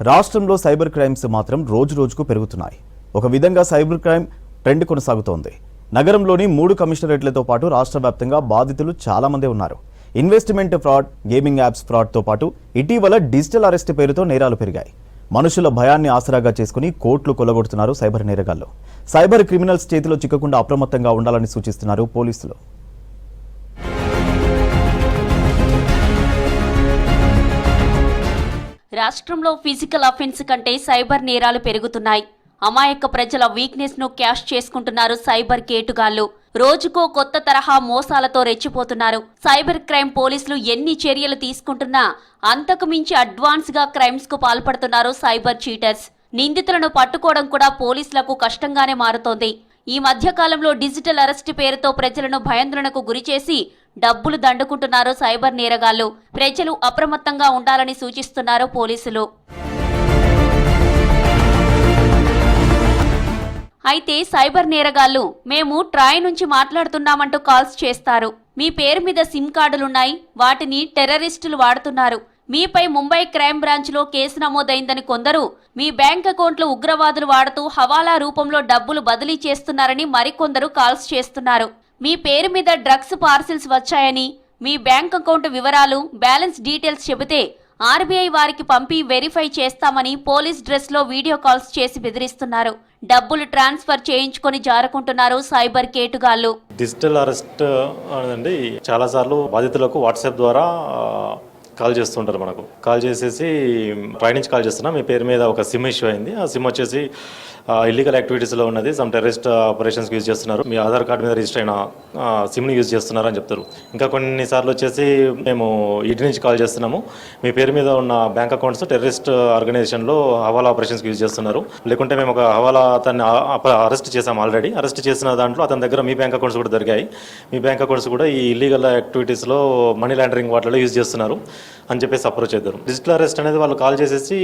రాష్ట్రంలో cyber crimes మాత్రం రోజు రోజుకు పెరుగుతున్నాయి. ఒక విధంగా సైబర్ క్రైమ్ ట్రెండ్ కొనసాగుతోంది. నగరంలోని 3 కమిషనరేట్లతో పాటు రాష్ట్ర వ్యాప్తంగా బాధితులు చాలా మంది ఉన్నారు. ఇన్వెస్ట్మెంట్ ఫ్రాడ్, గేమింగ్ యాప్స్ ఫ్రాడ్తో పాటు ఇటీవల డిజిటల్ అరెస్ట్ పేరుతో నేరాలు పెరిగాయి. మనుషుల భయాన్ని ఆసరాగా చేసుకుని కోట్లు కొల్లగొడుతున్నారు సైబర్ నేరగాళ్లు. సైబర్ క్రిమినల్స్ చేతిలో చిక్కకుండా అప్రమత్తంగా ఉండాలని సూచిస్తున్నారు పోలీసులు. రాష్ట్రంలో ఫిజికల్ అఫెన్స్ కంటే సైబర్ నేరాలు పెరుగుతున్నాయి. అమాయక ప్రజల వీక్నెస్ ను క్యాష్ చేసుకుంటున్నారు సైబర్ కేటుగాళ్లు. రోజుకో కొత్త తరహా మోసాలతో రెచ్చిపోతున్నారు. సైబర్ క్రైమ్ పోలీసులు ఎన్ని చర్యలు తీసుకుంటున్నా అంతకు మించి అడ్వాన్స్ గా క్రైమ్స్ కు పాల్పడుతున్నారు సైబర్ చీటర్స్. నిందితులను పట్టుకోవడం కూడా పోలీసులకు కష్టంగానే మారుతోంది. ఈ మధ్య కాలంలో డిజిటల్ అరెస్ట్ పేరుతో ప్రజలను భయాందోళనకు గురిచేసి డబ్బులు దండుకుంటున్నారు సైబర్ నేరగాళ్లు. ప్రజలు అప్రమత్తంగా ఉండాలని సూచిస్తున్నారు పోలీసులు. అయితే సైబర్ నేరగాళ్లు మేము ట్రాయ్ నుంచి మాట్లాడుతున్నామంటూ కాల్స్ చేస్తారు. మీ పేరు మీద సిమ్ కార్డులున్నాయి, వాటిని టెర్రరిస్టులు వాడుతున్నారు. మీపై ముంబై క్రైమ్ బ్రాంచ్ లో కేసు నమోదైందని కొందరు, మీ బ్యాంక్ అకౌంట్లు ఉగ్రవాదులు వాడుతూ హవాలా రూపంలో డబ్బులు బదిలీ చేస్తున్నారని మరికొందరు కాల్స్ చేస్తున్నారు. మీ పేరు మీద డ్రగ్స్ పార్సిల్స్ వచ్చాయని, మీ బ్యాంక్ అకౌంట్ వివరాలు, బ్యాలెన్స్ డీటెయిల్స్ చెబితే ఆర్బీఐ వారికి పంపి వెరిఫై చేస్తామని పోలీస్ డ్రెస్ లో వీడియో కాల్స్ చేసి బెదిరిస్తున్నారు. డబ్బులు ట్రాన్స్ఫర్ చేయించుకొని జారుకుంటున్నారు సైబర్ కేటుగాళ్లు. డిజిటల్ అరెస్ట్ అనేది చాలా సార్లు బాధితులకు వాట్సాప్ ద్వారా కాల్ చేస్తుంటారు. మనకు కాల్ చేసేసి ట్రై నుంచి కాల్ చేస్తున్నా, మీ పేరు మీద ఒక సిమ్ ఇష్యూ అయింది, ఆ సిమ్ వచ్చేసి ఇల్లీగల్ యాక్టివిటీస్లో ఉన్నది, సమ్ టెర్రరిస్ట్ ఆపరేషన్స్కి యూజ్ చేస్తున్నారు, మీ ఆధార్ కార్డు మీద రిజిస్టర్ అయిన సిమ్ని యూజ్ చేస్తున్నారు అని చెప్తారు. ఇంకా కొన్నిసార్లు వచ్చేసి మేము ఇటు నుంచి కాల్ చేస్తున్నాము, మీ పేరు మీద ఉన్న బ్యాంక్ అకౌంట్స్ టెర్రరిస్ట్ ఆర్గనైజేషన్లో హవాలా ఆపరేషన్స్కి యూజ్ చేస్తున్నారు, లేకుంటే మేము ఒక హవాలా అతన్ని అరెస్ట్ చేసాము. ఆల్రెడీ అరెస్ట్ చేసిన దాంట్లో అతని దగ్గర మీ బ్యాంక్ అకౌంట్స్ కూడా దొరికాయి, మీ బ్యాంక్ అకౌంట్స్ కూడా ఈ ఇల్లీగల్ యాక్టివిటీస్లో మనీ లాండరింగ్ వాటిలో యూజ్ చేస్తున్నారు అని చెప్పేసి అప్రోచ్ అవుతారు. డిజిటల్ అరెస్ట్ అనేది వాళ్ళు కాల్ చేసేసి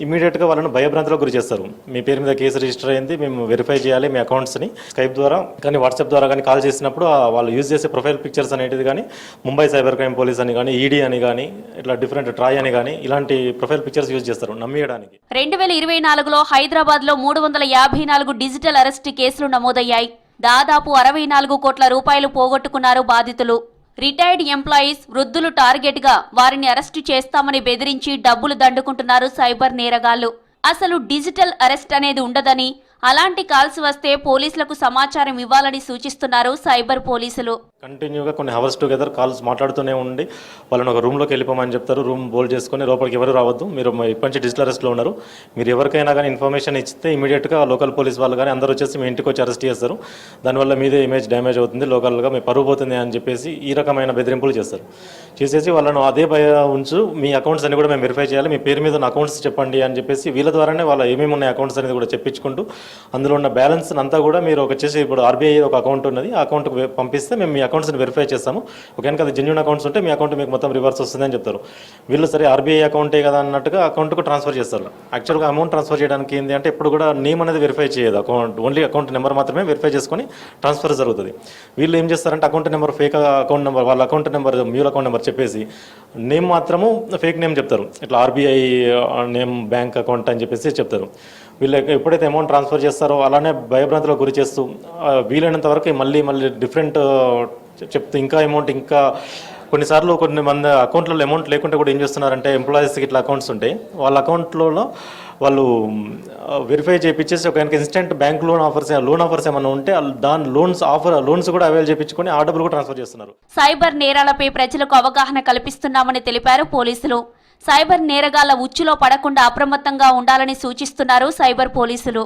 ఇమీడియట్గా వాళ్ళని భయభ్రాంతిలో గురి చేస్తారు. మీ పేరు మీద కేసు రిజిస్టర్ అయింది, మేము వెరిఫై చేయాలి మీ అకౌంట్స్ని. స్కైప్ ద్వారా కానీ వాట్సాప్ ద్వారా కానీ కాల్ చేసినప్పుడు వాళ్ళు యూజ్ చేసే ప్రొఫైల్ పిక్చర్స్ అనేటిది కానీ ముంబై సైబర్ క్రైమ్ పోలీస్ అని కానీ, ఈడీ అని కానీ, ఇట్లా డిఫరెంట్ ట్రాయ్ అని కానీ ఇలాంటి ప్రొఫైల్ పిక్చర్స్ యూజ్ చేస్తారు నమ్మియడానికి. 2024లో హైదరాబాద్ లో 354 డిజిటల్ అరెస్ట్ కేసులు నమోదయ్యాయి. దాదాపు 64 కోట్ల రూపాయలు పోగొట్టుకున్నారు బాధితులు. రిటైర్డ్ ఎంప్లాయీస్, వృద్ధులు టార్గెట్ గా వారిని అరెస్టు చేస్తామని బెదిరించి డబ్బులు దండుకుంటున్నారు సైబర్ నేరగాళ్లు. అసలు డిజిటల్ అరెస్ట్ అనేది ఉండదని, అలాంటి కాల్స్ వస్తే పోలీసులకు సమాచారం ఇవ్వాలని సూచిస్తున్నారు సైబర్ పోలీసులు. కంటిన్యూగా కొన్ని హవర్స్ టుగెదర్ కాల్స్ మాట్లాడుతూనే ఉండి వాళ్ళని ఒక రూమ్లోకి వెళ్ళిపోమని చెప్తారు. రూమ్ బోల్డ్ చేసుకొని లోపలికి ఎవరు రావద్దు, మీరు ఇప్పటి నుంచి డిజిటల్ అరెస్ట్లో ఉన్నారు, మీరు ఎవరికైనా కానీ ఇన్ఫర్మేషన్ ఇస్తే ఇమీడియట్గా లోకల్ పోలీస్ వాళ్ళు కానీ అందరూ వచ్చేసి మీ ఇంటికి వచ్చి అరెస్ట్ చేస్తారు, దానివల్ల మీదే ఇమేజ్ డ్యామేజ్ అవుతుంది, లోకల్గా మీ పరువు పోతుంది అని చెప్పేసి ఈ రకమైన బెదిరింపులు చేస్తారు. చేసేసి వాళ్ళను అదే భయ ఉంచు, మీ అకౌంట్స్ అని కూడా మేము వెరిఫై చేయాలి, మీ పేరు మీద ఉన్న అకౌంట్స్ చెప్పండి అని చెప్పేసి వీళ్ళ ద్వారానే వాళ్ళ ఏమేమి ఉన్నాయి అకౌంట్స్ అనేది కూడా చెప్పించుకుంటూ అందులో ఉన్న బ్యాలెన్స్ అంతా కూడా మీరు వచ్చేసి ఇప్పుడు ఆర్బీఐ ఒక అకౌంట్ ఉన్నది, ఆ అకౌంట్కి పంపిస్తే మేము మీ అకౌంట్స్ని వెరిఫై చేస్తాము, ఒకవేళ అది జెన్యూన్ అకౌంట్స్ ఉంటే మీ అకౌంట్ మీకు మొత్తం రివర్స్ వస్తుంది అని చెప్తారు. వీళ్ళు సరే ఆర్బీఐ అకౌంటే కదా అన్నట్టుగా అకౌంట్కు ట్రాన్స్ఫర్ చేస్తారు. యాక్చువల్గా అమౌంట్ ట్రాన్స్ఫర్ చేయడానికి ఏంటి అంటే ఇప్పుడు కూడా నేమ్ అనేది వెరిఫై చేయదు, అకౌంట్ ఓన్లీ అకౌంట్ నెంబర్ మాత్రమే వెరిఫై చేసుకొని ట్రాన్స్ఫర్ జరుగుతుంది. వీళ్ళు ఏం చేస్తారంటే account number fake account number, వాళ్ళ account number mule account number చెప్పేసి నేమ్ మాత్రము ఫేక్ నేమ్ చెప్తారు, ఇట్లా ఆర్బీఐ నేమ్ బ్యాంక్ అకౌంట్ అని చెప్పేసి చెప్తారు. వీళ్ళు ఎప్పుడైతే అమౌంట్ ట్రాన్స్ఫర్ చేస్తారో అలానే భయభ్రాంతిలో గురి చేస్తూ వీలైనంత వరకు మళ్ళీ డిఫరెంట్ చెప్తూ ఇంకా అమౌంట్, ఇంకా కొన్నిసార్లు కొన్ని మంది అకౌంట్లలో అమౌంట్ లేకుంటే కూడా ఏం చేస్తున్నారంటే ఎంప్లాయీస్కి ఇట్లా అకౌంట్స్ ఉంటాయి, వాళ్ళ అకౌంట్లో వాళ్ళు వెరిఫై చేయించేసి ఒక ఇన్స్టెంట్ బ్యాంక్ లోన్ ఆఫర్స్ ఏమైనా ఉంటే దాని లోన్స్ కూడా అవైల్ చేయించుకొని ఆ డబ్బులు కూడా ట్రాన్స్ఫర్ చేస్తున్నారు. సైబర్ నేరాలపై ప్రజలకు అవగాహన కల్పిస్తున్నామని తెలిపారు పోలీసులు. సైబర్ నేరగాళ్ల ఉచ్చులో పడకుండా అప్రమత్తంగా ఉండాలని సూచిస్తున్నారు సైబర్ పోలీసులు.